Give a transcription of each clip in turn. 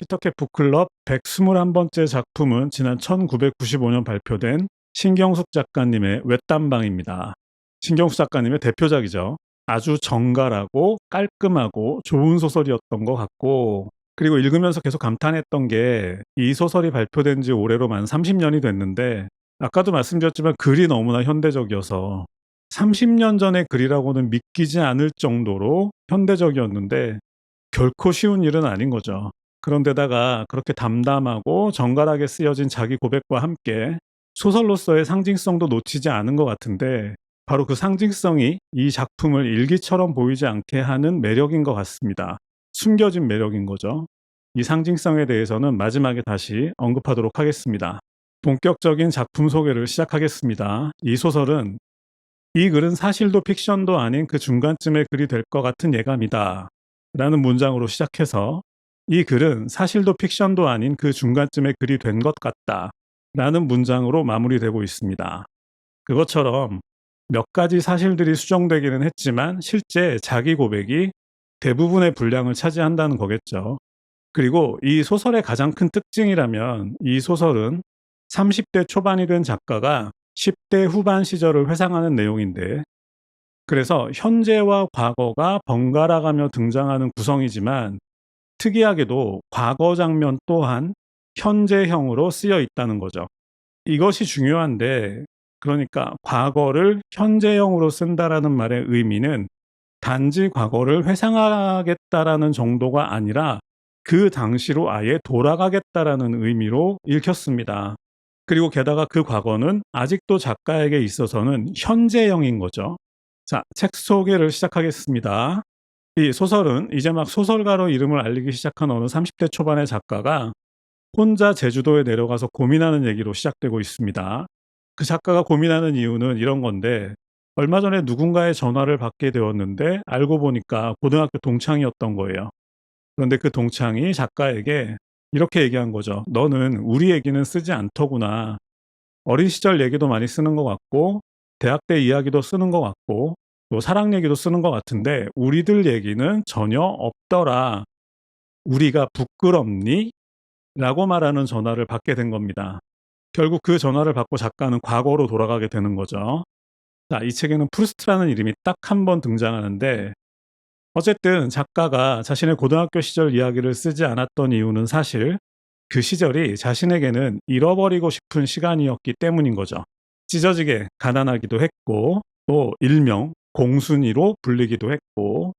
피터캣 북클럽 121번째 작품은 지난 1995년 발표된 신경숙 작가님의 외딴방입니다. 신경숙 작가님의 대표작이죠. 아주 정갈하고 깔끔하고 좋은 소설이었던 것 같고, 그리고 읽으면서 계속 감탄했던 게 이 소설이 발표된 지 올해로 만 30년이 됐는데, 아까도 말씀드렸지만 글이 너무나 현대적이어서 30년 전의 글이라고는 믿기지 않을 정도로 현대적이었는데 결코 쉬운 일은 아닌 거죠. 그런데다가 그렇게 담담하고 정갈하게 쓰여진 자기 고백과 함께 소설로서의 상징성도 놓치지 않은 것 같은데, 바로 그 상징성이 이 작품을 일기처럼 보이지 않게 하는 매력인 것 같습니다. 숨겨진 매력인 거죠. 이 상징성에 대해서는 마지막에 다시 언급하도록 하겠습니다. 본격적인 작품 소개를 시작하겠습니다. 이 소설은 "이 글은 사실도 픽션도 아닌 그 중간쯤의 글이 될 것 같은 예감이다 라는 문장으로 시작해서 "이 글은 사실도 픽션도 아닌 그 중간쯤의 글이 된 것 같다 라는 문장으로 마무리되고 있습니다. 그것처럼 몇 가지 사실들이 수정되기는 했지만 실제 자기 고백이 대부분의 분량을 차지한다는 거겠죠. 그리고 이 소설의 가장 큰 특징이라면, 이 소설은 30대 초반이 된 작가가 10대 후반 시절을 회상하는 내용인데, 그래서 현재와 과거가 번갈아가며 등장하는 구성이지만 특이하게도 과거 장면 또한 현재형으로 쓰여 있다는 거죠. 이것이 중요한데, 그러니까 과거를 현재형으로 쓴다라는 말의 의미는 단지 과거를 회상하겠다라는 정도가 아니라 그 당시로 아예 돌아가겠다라는 의미로 읽혔습니다. 그리고 게다가 그 과거는 아직도 작가에게 있어서는 현재형인 거죠. 자, 책 소개를 시작하겠습니다. 이 소설은 이제 막 소설가로 이름을 알리기 시작한 어느 30대 초반의 작가가 혼자 제주도에 내려가서 고민하는 얘기로 시작되고 있습니다. 그 작가가 고민하는 이유는 이런 건데, 얼마 전에 누군가의 전화를 받게 되었는데 알고 보니까 고등학교 동창이었던 거예요. 그런데 그 동창이 작가에게 이렇게 얘기한 거죠. "너는 우리 얘기는 쓰지 않더구나. 어린 시절 얘기도 많이 쓰는 것 같고, 대학 때 이야기도 쓰는 것 같고, 또 사랑 얘기도 쓰는 것 같은데 우리들 얘기는 전혀 없더라. 우리가 부끄럽니?" 라고 말하는 전화를 받게 된 겁니다. 결국 그 전화를 받고 작가는 과거로 돌아가게 되는 거죠. 자, 이 책에는 프루스트라는 이름이 딱 한 번 등장하는데, 어쨌든 작가가 자신의 고등학교 시절 이야기를 쓰지 않았던 이유는 사실 그 시절이 자신에게는 잃어버리고 싶은 시간이었기 때문인 거죠. 찢어지게 가난하기도 했고, 또 일명 공순이로 불리기도 했고,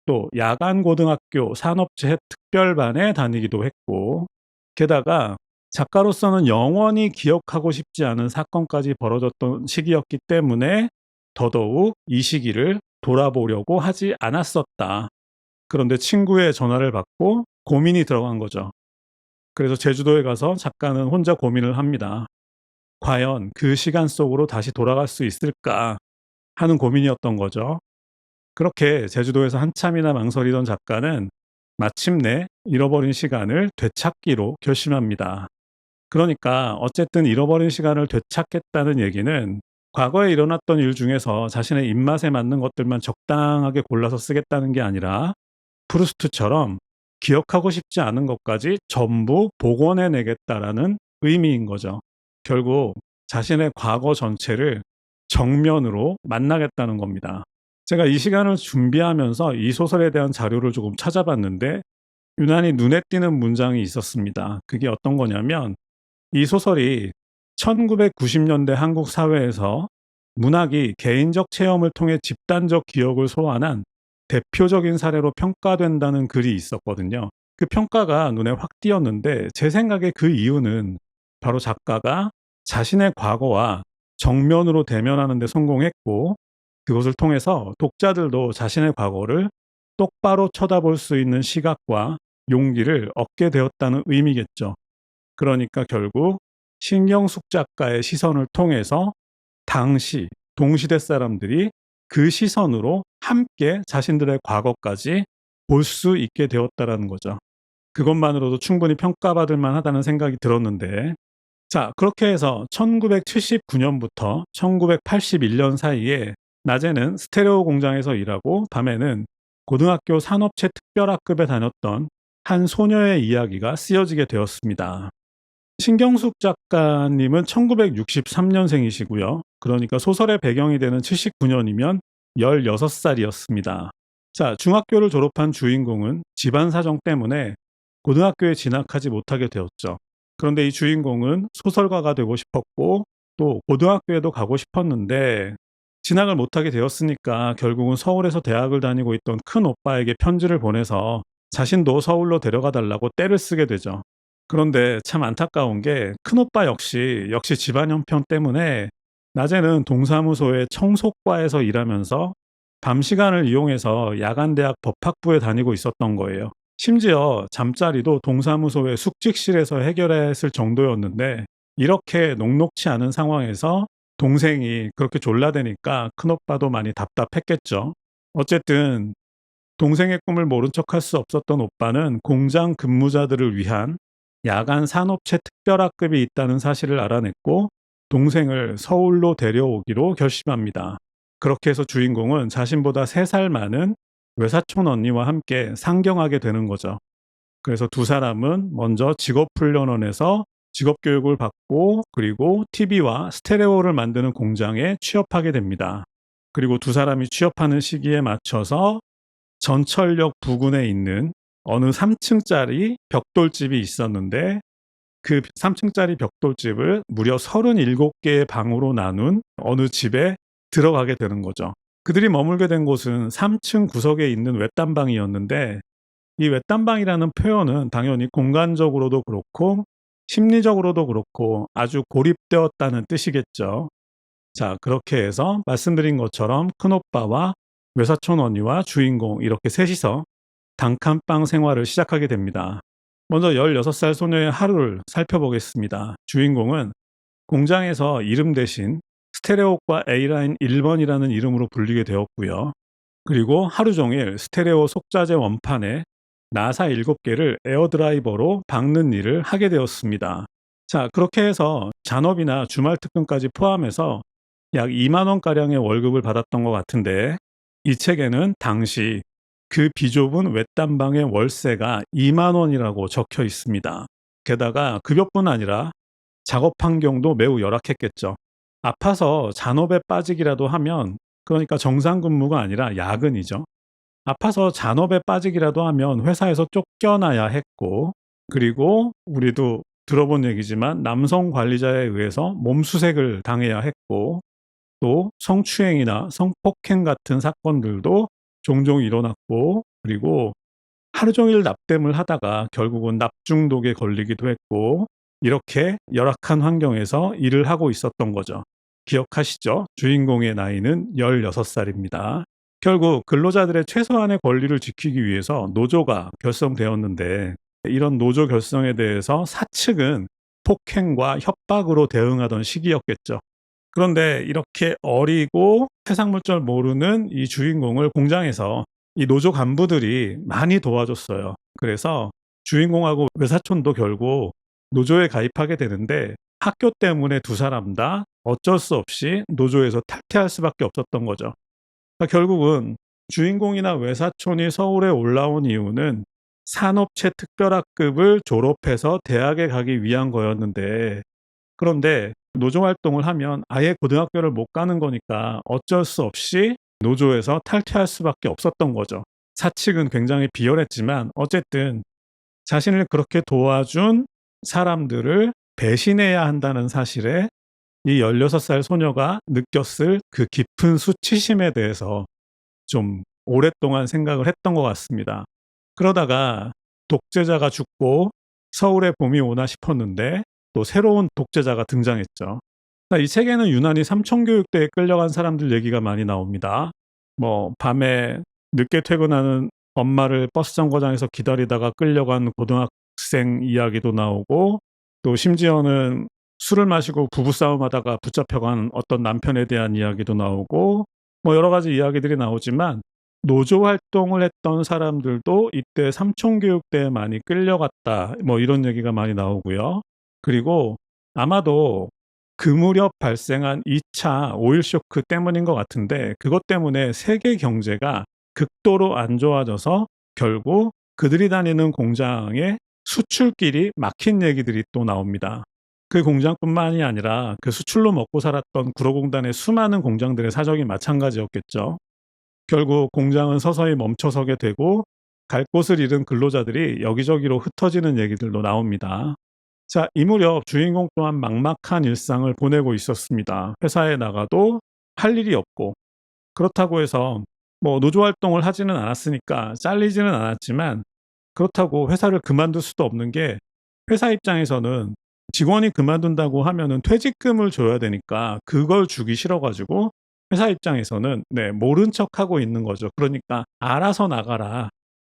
또 야간 고등학교 산업체 특별반에 다니기도 했고, 게다가 작가로서는 영원히 기억하고 싶지 않은 사건까지 벌어졌던 시기였기 때문에 더더욱 이 시기를 돌아보려고 하지 않았었다. 그런데 친구의 전화를 받고 고민이 들어간 거죠. 그래서 제주도에 가서 작가는 혼자 고민을 합니다. 과연 그 시간 속으로 다시 돌아갈 수 있을까 하는 고민이었던 거죠. 그렇게 제주도에서 한참이나 망설이던 작가는 마침내 잃어버린 시간을 되찾기로 결심합니다. 그러니까 어쨌든 잃어버린 시간을 되찾겠다는 얘기는 과거에 일어났던 일 중에서 자신의 입맛에 맞는 것들만 적당하게 골라서 쓰겠다는 게 아니라, 프루스트처럼 기억하고 싶지 않은 것까지 전부 복원해내겠다라는 의미인 거죠. 결국 자신의 과거 전체를 정면으로 만나겠다는 겁니다. 제가 이 시간을 준비하면서 이 소설에 대한 자료를 조금 찾아봤는데 유난히 눈에 띄는 문장이 있었습니다. 그게 어떤 거냐면, 이 소설이 1990년대 한국 사회에서 문학이 개인적 체험을 통해 집단적 기억을 소환한 대표적인 사례로 평가된다는 글이 있었거든요. 그 평가가 눈에 확 띄었는데, 제 생각에 그 이유는 바로 작가가 자신의 과거와 정면으로 대면하는 데 성공했고, 그것을 통해서 독자들도 자신의 과거를 똑바로 쳐다볼 수 있는 시각과 용기를 얻게 되었다는 의미겠죠. 그러니까 결국 신경숙 작가의 시선을 통해서 당시 동시대 사람들이 그 시선으로 함께 자신들의 과거까지 볼 수 있게 되었다라는 거죠. 그것만으로도 충분히 평가받을 만하다는 생각이 들었는데, 자, 그렇게 해서 1979년부터 1981년 사이에 낮에는 스테레오 공장에서 일하고 밤에는 고등학교 산업체 특별학급에 다녔던 한 소녀의 이야기가 쓰여지게 되었습니다. 신경숙 작가님은 1963년생이시고요. 그러니까 소설의 배경이 되는 79년이면 16살이었습니다. 자, 중학교를 졸업한 주인공은 집안 사정 때문에 고등학교에 진학하지 못하게 되었죠. 그런데 이 주인공은 소설가가 되고 싶었고 또 고등학교에도 가고 싶었는데 진학을 못하게 되었으니까 결국은 서울에서 대학을 다니고 있던 큰 오빠에게 편지를 보내서 자신도 서울로 데려가 달라고 떼를 쓰게 되죠. 그런데 참 안타까운 게 큰오빠 역시 집안 형편 때문에 낮에는 동사무소의 청소과에서 일하면서 밤 시간을 이용해서 야간대학 법학부에 다니고 있었던 거예요. 심지어 잠자리도 동사무소의 숙직실에서 해결해야 했을 정도였는데 이렇게 녹록치 않은 상황에서 동생이 그렇게 졸라대니까 큰오빠도 많이 답답했겠죠. 어쨌든 동생의 꿈을 모른 척할 수 없었던 오빠는 공장 근무자들을 위한 야간 산업체 특별학급이 있다는 사실을 알아냈고 동생을 서울로 데려오기로 결심합니다. 그렇게 해서 주인공은 자신보다 3살 많은 외사촌 언니와 함께 상경하게 되는 거죠. 그래서 두 사람은 먼저 직업훈련원에서 직업교육을 받고 그리고 TV와 스테레오를 만드는 공장에 취업하게 됩니다. 그리고 두 사람이 취업하는 시기에 맞춰서 전철역 부근에 있는 어느 3층짜리 벽돌집이 있었는데 그 3층짜리 벽돌집을 무려 37개의 방으로 나눈 어느 집에 들어가게 되는 거죠. 그들이 머물게 된 곳은 3층 구석에 있는 외딴방이었는데 이 외딴방이라는 표현은 당연히 공간적으로도 그렇고 심리적으로도 그렇고 아주 고립되었다는 뜻이겠죠. 자, 그렇게 해서 말씀드린 것처럼 큰오빠와 외사촌 언니와 주인공 이렇게 셋이서 단칸방 생활을 시작하게 됩니다. 먼저 16살 소녀의 하루를 살펴보겠습니다. 주인공은 공장에서 이름 대신 스테레오과 A라인 1번이라는 이름으로 불리게 되었고요. 그리고 하루 종일 스테레오 속자재 원판에 나사 7개를 에어드라이버로 박는 일을 하게 되었습니다. 자, 그렇게 해서 잔업이나 주말 특근까지 포함해서 약 2만 원가량의 월급을 받았던 것 같은데 이 책에는 당시 그 비좁은 외딴방의 월세가 2만 원이라고 적혀 있습니다. 게다가 급여뿐 아니라 작업 환경도 매우 열악했겠죠. 아파서 잔업에 빠지기라도 하면 그러니까 정상 근무가 아니라 야근이죠. 아파서 잔업에 빠지기라도 하면 회사에서 쫓겨나야 했고 그리고 우리도 들어본 얘기지만 남성 관리자에 의해서 몸수색을 당해야 했고 또 성추행이나 성폭행 같은 사건들도 종종 일어났고 그리고 하루 종일 납땜을 하다가 결국은 납중독에 걸리기도 했고 이렇게 열악한 환경에서 일을 하고 있었던 거죠. 기억하시죠? 주인공의 나이는 16살입니다. 결국 근로자들의 최소한의 권리를 지키기 위해서 노조가 결성되었는데 이런 노조 결성에 대해서 사측은 폭행과 협박으로 대응하던 시기였겠죠. 그런데 이렇게 어리고 세상 물정 모르는 이 주인공을 공장에서 이 노조 간부들이 많이 도와줬어요. 그래서 주인공하고 외사촌도 결국 노조에 가입하게 되는데 학교 때문에 두 사람 다 어쩔 수 없이 노조에서 탈퇴할 수밖에 없었던 거죠. 그러니까 결국은 주인공이나 외사촌이 서울에 올라온 이유는 산업체 특별학급을 졸업해서 대학에 가기 위한 거였는데 그런데 노조 활동을 하면 아예 고등학교를 못 가는 거니까 어쩔 수 없이 노조에서 탈퇴할 수밖에 없었던 거죠. 사측은 굉장히 비열했지만 어쨌든 자신을 그렇게 도와준 사람들을 배신해야 한다는 사실에 이 16살 소녀가 느꼈을 그 깊은 수치심에 대해서 좀 오랫동안 생각을 했던 것 같습니다. 그러다가 독재자가 죽고 서울에 봄이 오나 싶었는데 또 새로운 독재자가 등장했죠. 이 책에는 유난히 삼청교육대에 끌려간 사람들 얘기가 많이 나옵니다. 밤에 늦게 퇴근하는 엄마를 버스 정거장에서 기다리다가 끌려간 고등학생 이야기도 나오고 또 심지어는 술을 마시고 부부싸움하다가 붙잡혀간 어떤 남편에 대한 이야기도 나오고 여러 가지 이야기들이 나오지만 노조 활동을 했던 사람들도 이때 삼청교육대에 많이 끌려갔다 이런 얘기가 많이 나오고요. 그리고 아마도 그 무렵 발생한 2차 오일 쇼크 때문인 것 같은데 그것 때문에 세계 경제가 극도로 안 좋아져서 결국 그들이 다니는 공장에 수출길이 막힌 얘기들이 또 나옵니다. 그 공장뿐만이 아니라 그 수출로 먹고 살았던 구로공단의 수많은 공장들의 사정이 마찬가지였겠죠. 결국 공장은 서서히 멈춰서게 되고 갈 곳을 잃은 근로자들이 여기저기로 흩어지는 얘기들도 나옵니다. 자, 이 무렵 주인공 또한 막막한 일상을 보내고 있었습니다. 회사에 나가도 할 일이 없고, 그렇다고 해서 뭐 노조 활동을 하지는 않았으니까 잘리지는 않았지만, 그렇다고 회사를 그만둘 수도 없는 게, 회사 입장에서는 직원이 그만둔다고 하면은 퇴직금을 줘야 되니까 그걸 주기 싫어가지고 회사 입장에서는 모른 척하고 있는 거죠. 그러니까 알아서 나가라.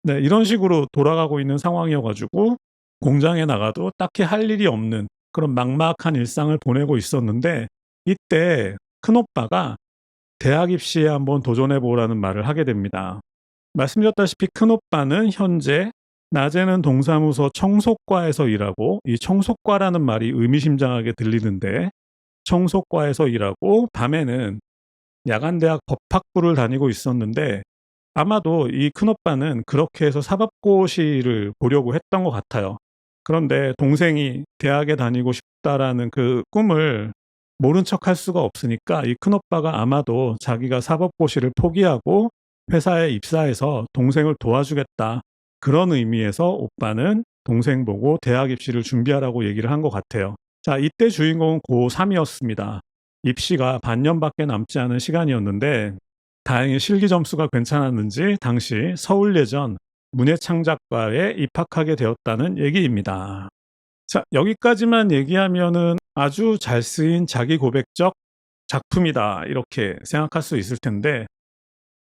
이런 식으로 돌아가고 있는 상황이어가지고 공장에 나가도 딱히 할 일이 없는 그런 막막한 일상을 보내고 있었는데, 이때 큰오빠가 대학 입시에 한번 도전해 보라는 말을 하게 됩니다. 말씀드렸다시피 큰오빠는 현재 낮에는 동사무소 청소과에서 일하고, 이 청소과라는 말이 의미심장하게 들리는데, 청소과에서 일하고 밤에는 야간대학 법학부를 다니고 있었는데, 아마도 이 큰오빠는 그렇게 해서 사법고시를 보려고 했던 것 같아요. 그런데 동생이 대학에 다니고 싶다라는 그 꿈을 모른 척 할 수가 없으니까 이 큰오빠가 아마도 자기가 사법고시를 포기하고 회사에 입사해서 동생을 도와주겠다, 그런 의미에서 오빠는 동생 보고 대학 입시를 준비하라고 얘기를 한 것 같아요. 자, 이때 주인공은 고3이었습니다. 입시가 반년밖에 남지 않은 시간이었는데, 다행히 실기 점수가 괜찮았는지 당시 서울예전 문예창작과에 입학하게 되었다는 얘기입니다. 자, 여기까지만 얘기하면은 아주 잘 쓰인 자기 고백적 작품이다, 이렇게 생각할 수 있을 텐데,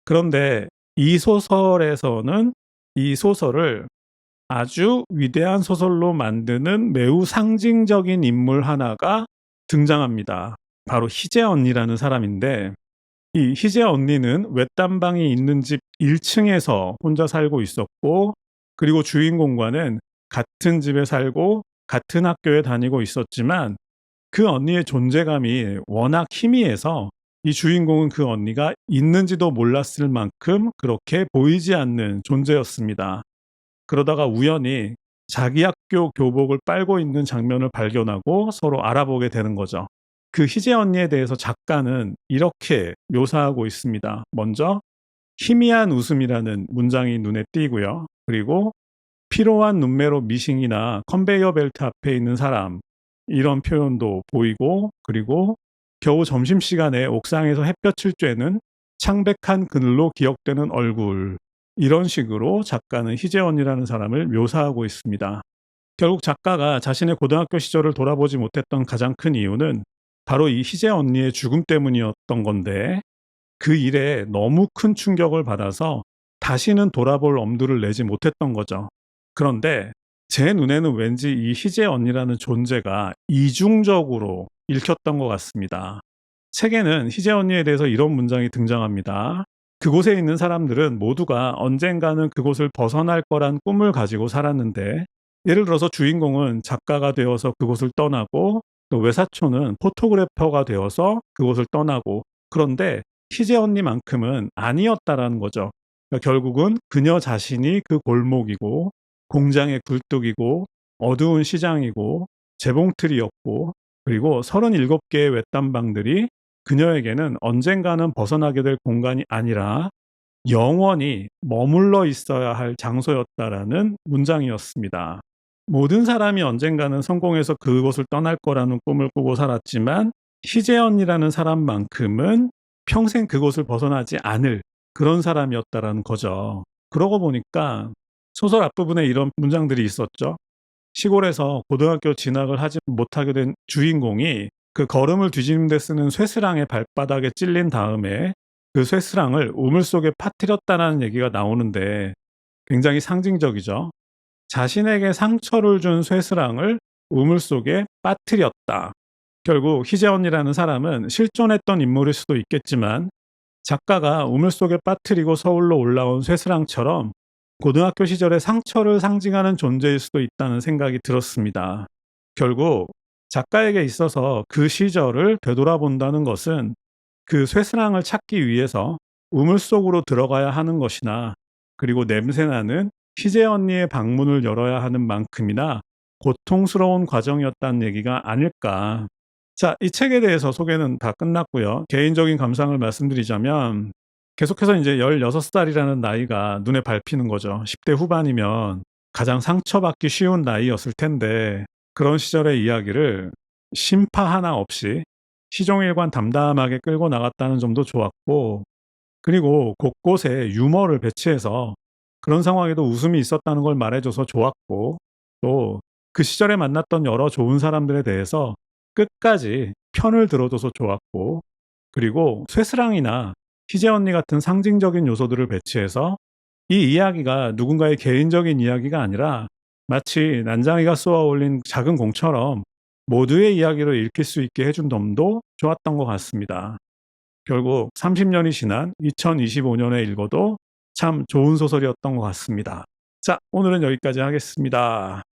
그런데 이 소설에서는 이 소설을 아주 위대한 소설로 만드는 매우 상징적인 인물 하나가 등장합니다. 바로 희재 언니라는 사람인데, 이 희재 언니는 외딴방이 있는 집 1층에서 혼자 살고 있었고, 그리고 주인공과는 같은 집에 살고 같은 학교에 다니고 있었지만, 그 언니의 존재감이 워낙 희미해서 이 주인공은 그 언니가 있는지도 몰랐을 만큼 그렇게 보이지 않는 존재였습니다. 그러다가 우연히 자기 학교 교복을 빨고 있는 장면을 발견하고 서로 알아보게 되는 거죠. 그 희재 언니에 대해서 작가는 이렇게 묘사하고 있습니다. 먼저 희미한 웃음이라는 문장이 눈에 띄고요. 그리고 피로한 눈매로 미싱이나 컨베이어 벨트 앞에 있는 사람, 이런 표현도 보이고, 그리고 겨우 점심시간에 옥상에서 햇볕을 쬐는 창백한 그늘로 기억되는 얼굴, 이런 식으로 작가는 희재 언니라는 사람을 묘사하고 있습니다. 결국 작가가 자신의 고등학교 시절을 돌아보지 못했던 가장 큰 이유는 바로 이 희재 언니의 죽음 때문이었던 건데, 그 일에 너무 큰 충격을 받아서 다시는 돌아볼 엄두를 내지 못했던 거죠. 그런데 제 눈에는 왠지 이 희재 언니라는 존재가 이중적으로 읽혔던 것 같습니다. 책에는 희재 언니에 대해서 이런 문장이 등장합니다. 그곳에 있는 사람들은 모두가 언젠가는 그곳을 벗어날 거란 꿈을 가지고 살았는데, 예를 들어서 주인공은 작가가 되어서 그곳을 떠나고, 또 외사촌은 포토그래퍼가 되어서 그곳을 떠나고, 그런데 희재 언니만큼은 아니었다라는 거죠. 그러니까 결국은 그녀 자신이 그 골목이고, 공장의 굴뚝이고, 어두운 시장이고, 재봉틀이었고, 그리고 37개의 외딴방들이 그녀에게는 언젠가는 벗어나게 될 공간이 아니라 영원히 머물러 있어야 할 장소였다라는 문장이었습니다. 모든 사람이 언젠가는 성공해서 그곳을 떠날 거라는 꿈을 꾸고 살았지만, 희재 언니라는 사람만큼은 평생 그곳을 벗어나지 않을 그런 사람이었다라는 거죠. 그러고 보니까 소설 앞부분에 이런 문장들이 있었죠. 시골에서 고등학교 진학을 하지 못하게 된 주인공이 그 걸음을 뒤지는 데 쓰는 쇠스랑의 발바닥에 찔린 다음에 그 쇠스랑을 우물 속에 빠뜨렸다는 얘기가 나오는데, 굉장히 상징적이죠. 자신에게 상처를 준 쇠스랑을 우물 속에 빠뜨렸다. 결국 희재 언니라는 사람은 실존했던 인물일 수도 있겠지만, 작가가 우물 속에 빠뜨리고 서울로 올라온 쇠스랑처럼 고등학교 시절의 상처를 상징하는 존재일 수도 있다는 생각이 들었습니다. 결국 작가에게 있어서 그 시절을 되돌아본다는 것은 그 쇠스랑을 찾기 위해서 우물 속으로 들어가야 하는 것이나, 그리고 냄새나는 희재 언니의 방문을 열어야 하는 만큼이나 고통스러운 과정이었다는 얘기가 아닐까. 자, 이 책에 대해서 소개는 다 끝났고요. 개인적인 감상을 말씀드리자면 계속해서 이제 16살이라는 나이가 눈에 밟히는 거죠. 10대 후반이면 가장 상처받기 쉬운 나이였을 텐데 그런 시절의 이야기를 심파 하나 없이 시종일관 담담하게 끌고 나갔다는 점도 좋았고, 그리고 곳곳에 유머를 배치해서 그런 상황에도 웃음이 있었다는 걸 말해줘서 좋았고, 또 그 시절에 만났던 여러 좋은 사람들에 대해서 끝까지 편을 들어줘서 좋았고, 그리고 쇠스랑이나 희재 언니 같은 상징적인 요소들을 배치해서 이 이야기가 누군가의 개인적인 이야기가 아니라 마치 난장이가 쏘아 올린 작은 공처럼 모두의 이야기로 읽힐 수 있게 해준 점도 좋았던 것 같습니다. 결국 30년이 지난 2025년에 읽어도 참 좋은 소설이었던 것 같습니다. 자, 오늘은 여기까지 하겠습니다.